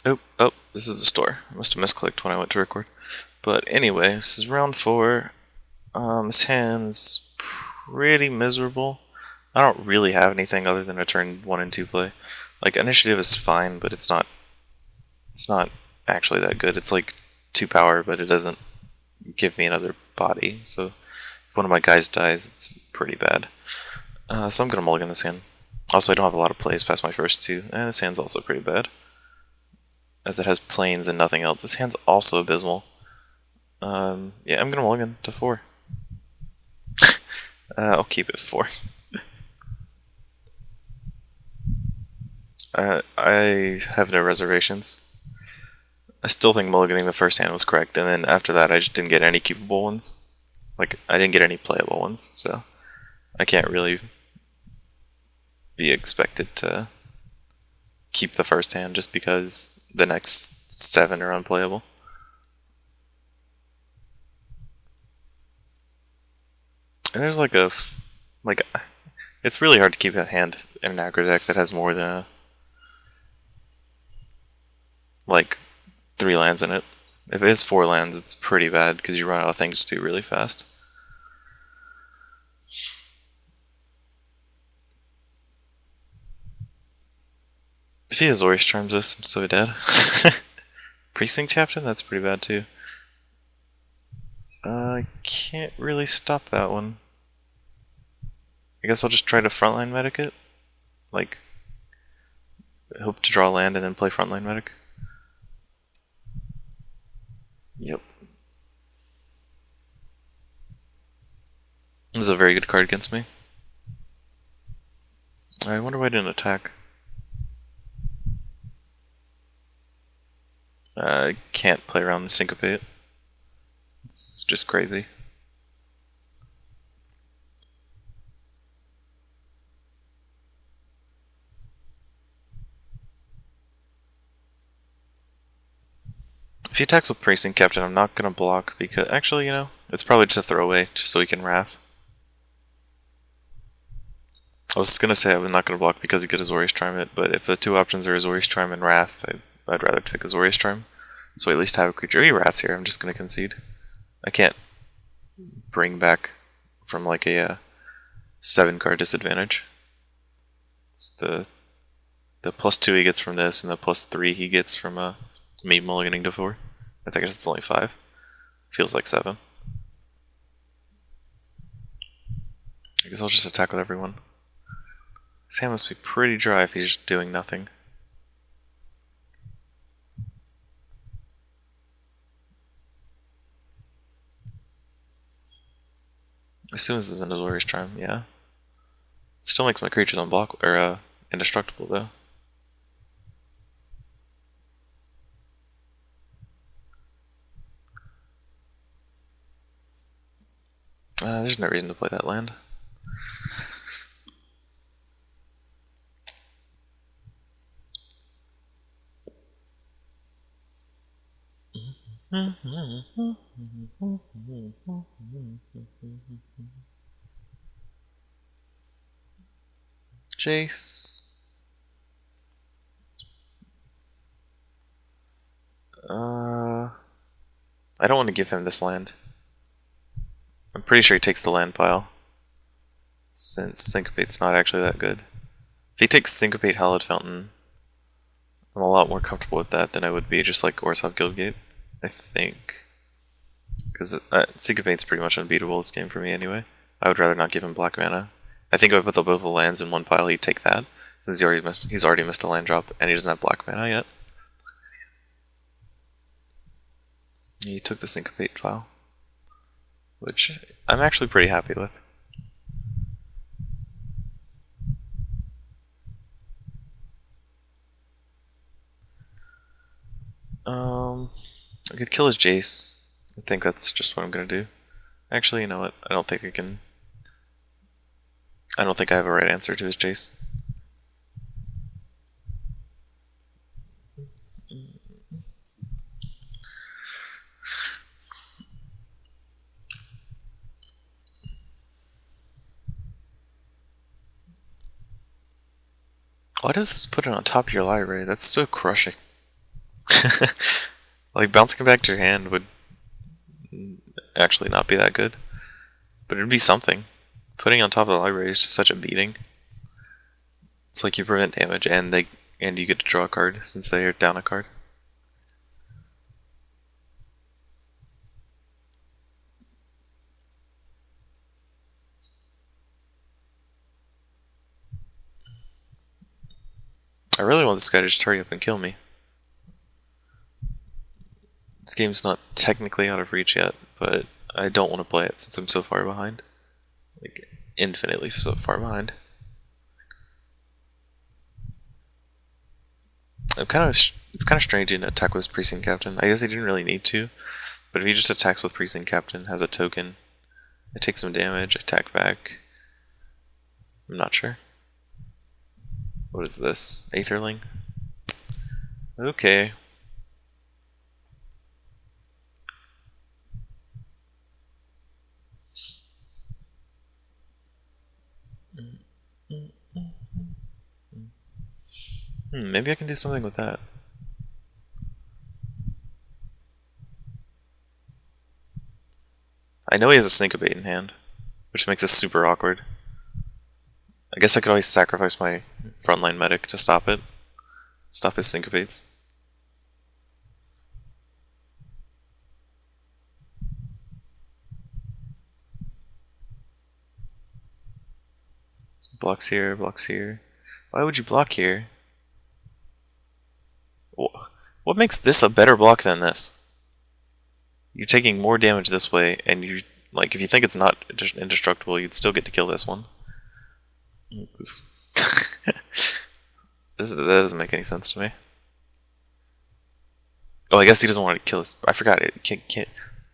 Oh, this is the store. I must have misclicked when I went to record. But anyway, this is round 4. This hand's pretty miserable. I don't really have anything other than a turn 1 and 2 play. Like, initiative is fine, but it's not actually that good. It's like 2 power, but it doesn't give me another body. So if one of my guys dies, it's pretty bad. So I'm gonna mulligan this hand. Also, I don't have a lot of plays past my first 2, and this hand's also pretty bad, as it has planes and nothing else. This hand's also abysmal. Yeah, I'm gonna mulligan to 4. I'll keep it 4. I have no reservations. I still think mulliganing the first hand was correct, and then after that I just didn't get any keepable ones. Like, I didn't get any playable ones, so I can't really be expected to keep the first hand just because the next 7 are unplayable. And there's like it's really hard to keep a hand in an aggro deck that has more than like 3 lands in it. If it has 4 lands, it's pretty bad because you run out of things to do really fast. If he Azorius Charms this, I'm so dead. Precinct Captain? That's pretty bad too. I can't really stop that one. I guess I'll just try to frontline medic it. Like, hope to draw land and then play frontline medic. Yep. This is a very good card against me. I wonder why I didn't attack. I can't play around the syncopate. It's just crazy. If he attacks with Precinct Captain, I'm not going to block because, actually, you know, it's probably just a throwaway, just so he can Wrath. I was going to say I'm not going to block because he could Azorius Charm it, but if the 2 options are Azorius Charm and Wrath, I'd rather pick Azorius Charm. So I at least have a creature. He Wraths here, I'm just going to concede. I can't bring back from like a 7-card disadvantage. It's the +2 he gets from this, and the +3 he gets from me mulliganing to 4. I think it's only 5. Feels like 7. I guess I'll just attack with everyone. His hand must be pretty dry if he's just doing nothing. As soon as this is an Azorius Charm, yeah. It still makes my creatures unblock or indestructible though. There's no reason to play that land. Jace. I don't want to give him this land. I'm pretty sure he takes the land pile, since Syncopate's not actually that good. If he takes Syncopate Hallowed Fountain, I'm a lot more comfortable with that than I would be just like Orzhov Guildgate, I think. Because Syncopate's pretty much unbeatable this game for me anyway. I would rather not give him black mana. I think if I put both the lands in one pile, he'd take that, since he's already missed a land drop, and he doesn't have black mana yet. He took the Syncopate pile, which I'm actually pretty happy with. I could kill his Jace. I think that's just what I'm gonna do. Actually, you know what? I don't think I can. I don't think I have a right answer to his Jace. Why does this put it on top of your library? That's so crushing. Like, bouncing it back to your hand would actually not be that good. But it'd be something. Putting on top of the library is just such a beating. It's like you prevent damage and you get to draw a card since they are down a card. I really want this guy to just hurry up and kill me. This game's not technically out of reach yet, but I don't want to play it since I'm so far behind. Like, infinitely so far behind. It's kind of strange to attack with Precinct Captain. I guess he didn't really need to, but if he just attacks with Precinct Captain, has a token, it takes some damage, attack back. I'm not sure. What is this? Aetherling? Okay. Maybe I can do something with that. I know he has a Syncopate in hand, which makes this super awkward. I guess I could always sacrifice my frontline medic to stop it. Stop his Syncopates. Blocks here, blocks here. Why would you block here? What makes this a better block than this? You're taking more damage this way, and you like if you think it's not indestructible, you'd still get to kill this one. That doesn't make any sense to me. Oh, I guess he doesn't want to kill his. I forgot it.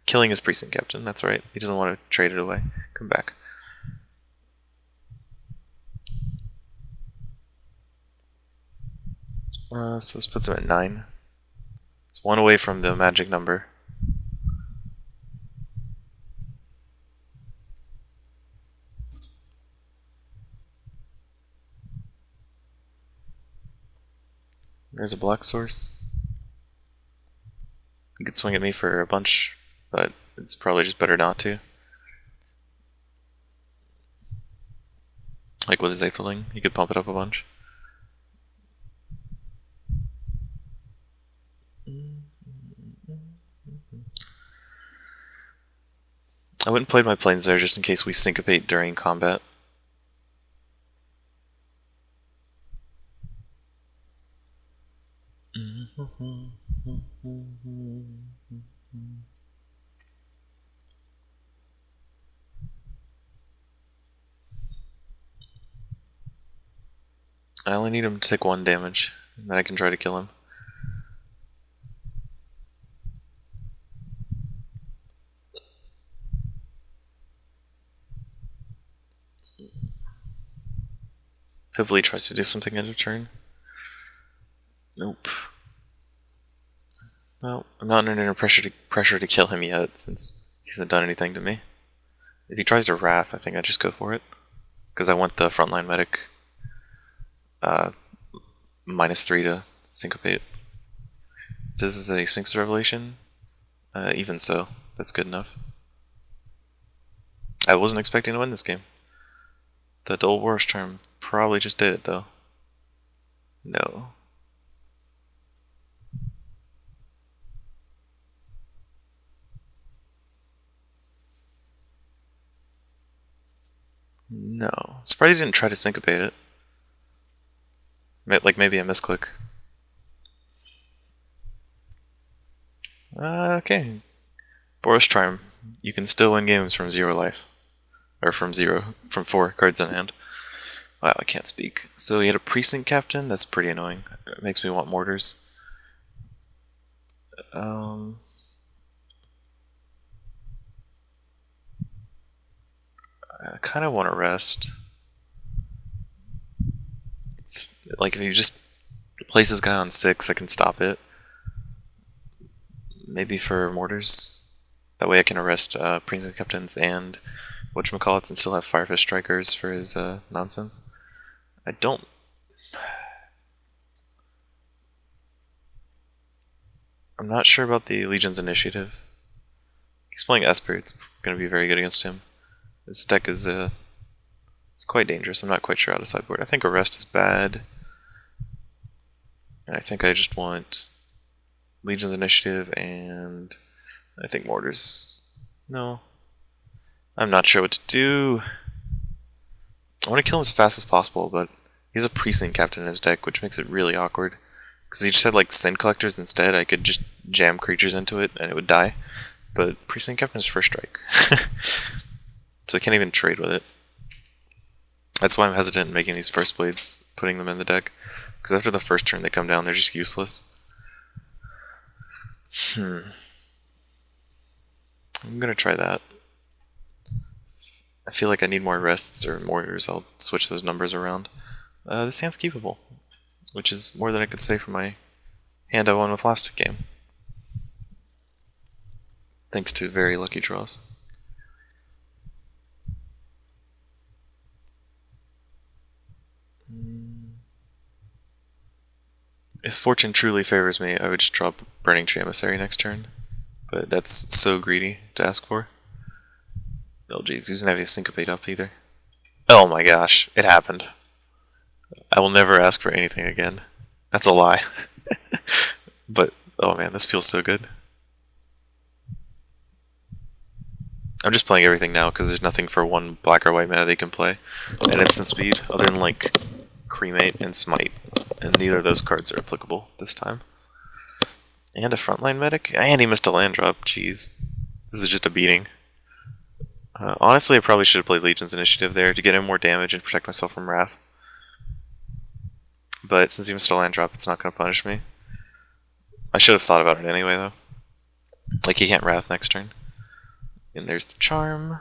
Killing his Precinct Captain. That's right. He doesn't want to trade it away. Come back. So this puts him at 9. It's 1 away from the magic number. There's a black source. He could swing at me for a bunch, but it's probably just better not to. Like with his Aetherling, he could pump it up a bunch. I wouldn't play my planes there just in case we syncopate during combat. I only need him to take 1 damage, and then I can try to kill him. Hopefully he tries to do something end of turn. Nope. Well, I'm not under pressure to kill him yet, since he hasn't done anything to me. If he tries to Wrath, I think I just go for it. Because I want the frontline medic -3 to syncopate. If this is a Sphinx Revelation, even so, that's good enough. I wasn't expecting to win this game. The Dual Boros term probably just did it, though. No. No. Surprised he didn't try to syncopate it. Like maybe a misclick. Okay. Boros Charm. You can still win games from 0 life. Or from 4 cards in hand. Wow, I can't speak. So he had a Precinct Captain? That's pretty annoying. It makes me want mortars. I kind of want to rest. It's like if you just place this guy on 6, I can stop it. Maybe for mortars. That way I can arrest Precinct Captains and whatchamacallits and still have Firefish Strikers for his nonsense. I don't... I'm not sure about the Legion's Initiative. He's playing Esper, it's going to be very good against him. This deck is it's quite dangerous. I'm not quite sure how to sideboard. I think Arrest is bad. And I think I just want Legion's Initiative and I think Mortars. No. I'm not sure what to do. I want to kill him as fast as possible, but he has a Precinct Captain in his deck, which makes it really awkward. Because he just had like Sin Collectors instead, I could just jam creatures into it and it would die. But Precinct Captain is first strike. So I can't even trade with it. That's why I'm hesitant in making these first blades, putting them in the deck. Because after the first turn they come down, they're just useless. I'm gonna try that. I feel like I need more rests or mortars. I'll switch those numbers around. This hand's keepable, which is more than I could say for my hand I won with last game. Thanks to very lucky draws. If fortune truly favors me, I would just drop Burning Emissary next turn. But that's so greedy to ask for. Oh jeez, he doesn't have any Syncopate up either. Oh my gosh, it happened. I will never ask for anything again. That's a lie. But, oh man, this feels so good. I'm just playing everything now because there's nothing for one black or white mana they can play at instant speed other than like Cremate and Smite. And neither of those cards are applicable this time. And a Frontline Medic? And he missed a land drop, jeez. This is just a beating. Honestly, I probably should have played Legion's Initiative there to get in more damage and protect myself from Wrath. But since he missed a land drop, it's not going to punish me. I should have thought about it anyway, though. Like, he can't Wrath next turn. And there's the Charm.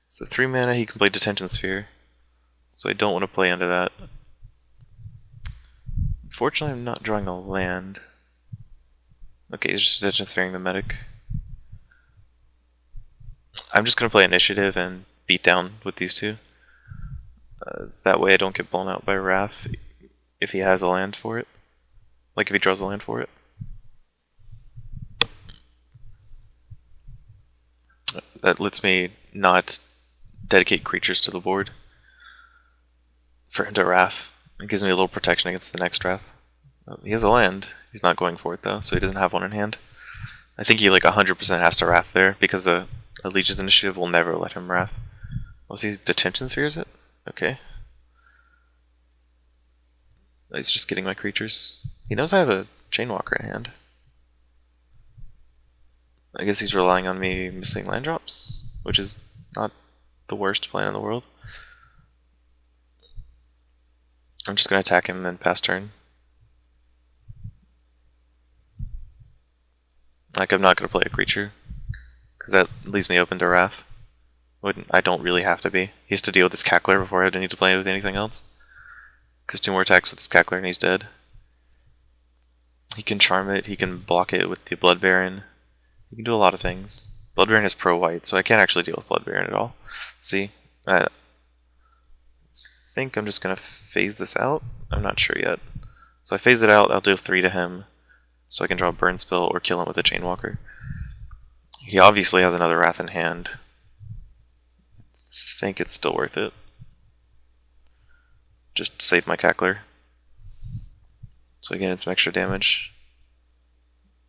So 3 mana, he can play Detention Sphere. So I don't want to play into that. Unfortunately, I'm not drawing a land. Okay, he's just Detention Sphereing the Medic. I'm just going to play Initiative and beat down with these two. That way I don't get blown out by Wrath if he has a land for it. Like if he draws a land for it. That lets me not dedicate creatures to the board for him to Wrath. It gives me a little protection against the next Wrath. He has a land. He's not going for it though, so he doesn't have one in hand. I think he like 100% has to Wrath there because a Legion's Initiative will never let him Wrath. Unless he Detention Spheres it? Okay. He's just getting my creatures. He knows I have a Chainwalker in hand. I guess he's relying on me missing land drops, which is not the worst plan in the world. I'm just going to attack him and pass turn. Like, I'm not going to play a creature, because that leaves me open to Wrath. I don't really have to be. He has to deal with this Cackler before I need to play with anything else. Because 2 more attacks with this Cackler and he's dead. He can Charm it, he can block it with the Blood Baron. He can do a lot of things. Blood Baron is pro-white, so I can't actually deal with Blood Baron at all. See? I think I'm just going to phase this out. I'm not sure yet. So I phase it out, I'll deal 3 to him, so I can draw a Burn Spell or kill him with a Chainwalker. He obviously has another Wrath in hand. I think it's still worth it. Just to save my Cackler. So again, it's some extra damage.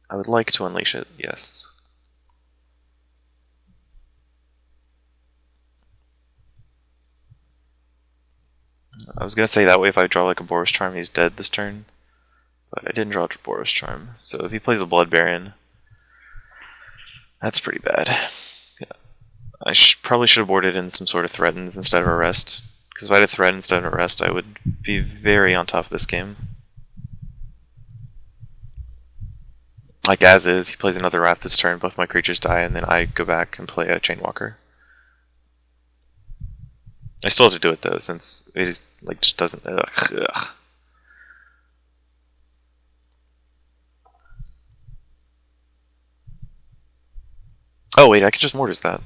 I would like to unleash it, yes. I was gonna say that way if I draw like a Boros Charm, he's dead this turn. But I didn't draw a Boros Charm. So if he plays a Blood Baron, that's pretty bad. Yeah. I probably should have boarded in some sort of Threatens instead of Arrest. Because if I had a Threat instead of Arrest, I would be very on top of this game. Like as is, he plays another Wrath this turn, both my creatures die, and then I go back and play a Chainwalker. I still have to do it though, since it is, like, just doesn't... Ugh. Oh wait, I could just Mortars that.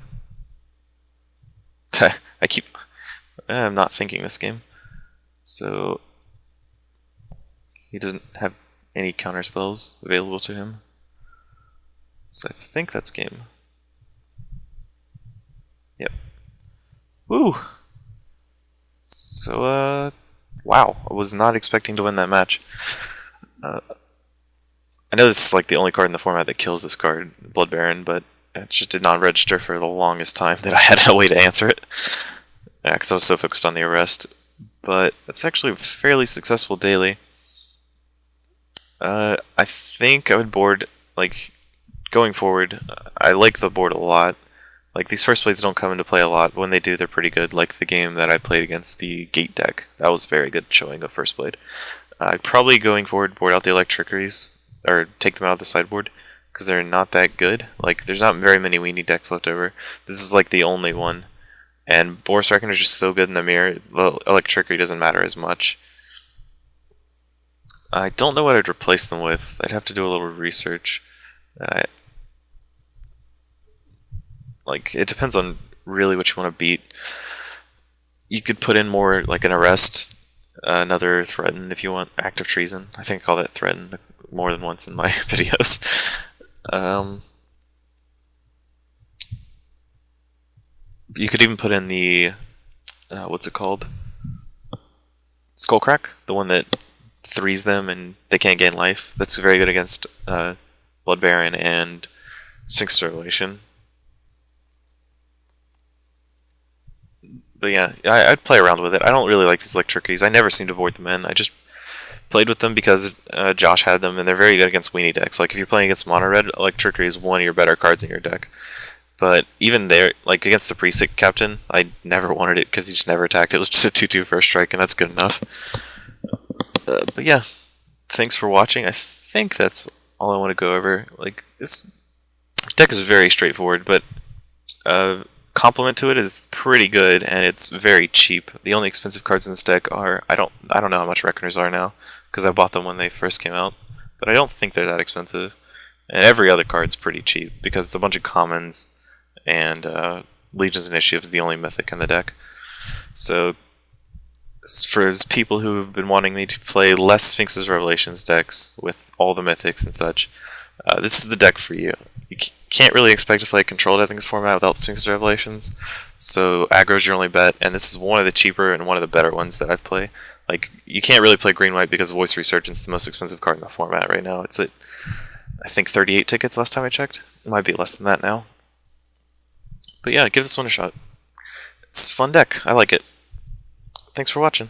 I'm not thinking this game. So he doesn't have any counter spells available to him. So I think that's game. Yep. Woo! So, wow, I was not expecting to win that match. I know this is like the only card in the format that kills this card, Blood Baron, but it just did not register for the longest time that I had no way to answer it. Yeah, because I was so focused on the arrest. But it's actually a fairly successful daily. I think I would board, like, going forward, I like the board a lot. Like, these first blades don't come into play a lot, but when they do, they're pretty good. Like the game that I played against the Gate deck. That was very good showing of first blade. Probably going forward, board out the Electrickeries, or take them out of the sideboard, because they're not that good. Like, there's not very many weenie decks left over. This is like the only one. And Boros Reckoner is just so good in the mirror, well, Electrickery doesn't matter as much. I don't know what I'd replace them with. I'd have to do a little research. Like, it depends on really what you want to beat. You could put in more, like, an arrest, another threaten if you want, active treason. I think I call that threaten more than once in my videos. You could even put in the, what's it called? Skullcrack, the one that threes them and they can't gain life. That's very good against Blood Baron and Sphinx Revelation. But yeah, I'd play around with it. I don't really like these Electrickeries. I never seem to board them in. I just played with them because Josh had them, and they're very good against weenie decks. Like, if you're playing against Mono Red, Electrickery is one of your better cards in your deck. But even there, like against the Pre-Sick Captain, I never wanted it because he just never attacked. It was just a 2/2 first strike, and that's good enough. But yeah, thanks for watching. I think that's all I want to go over. Like, this deck is very straightforward, but complement to it is pretty good, and it's very cheap. The only expensive cards in this deck are I don't know how much Reckoners are now because I bought them when they first came out, but I don't think they're that expensive. And every other card's pretty cheap because it's a bunch of commons, and Legion's Initiative is the only mythic in the deck. So for people who have been wanting me to play less Sphinx's Revelations decks with all the mythics and such, this is the deck for you. You can't really expect to play a controlled Ethics format without Sphinx's Revelations, so aggro's your only bet, and this is one of the cheaper and one of the better ones that I've played. Like, you can't really play green-white because Voice Resurgence is the most expensive card in the format right now. It's at, I think, 38 tickets last time I checked. It might be less than that now. But yeah, give this one a shot. It's a fun deck. I like it. Thanks for watching.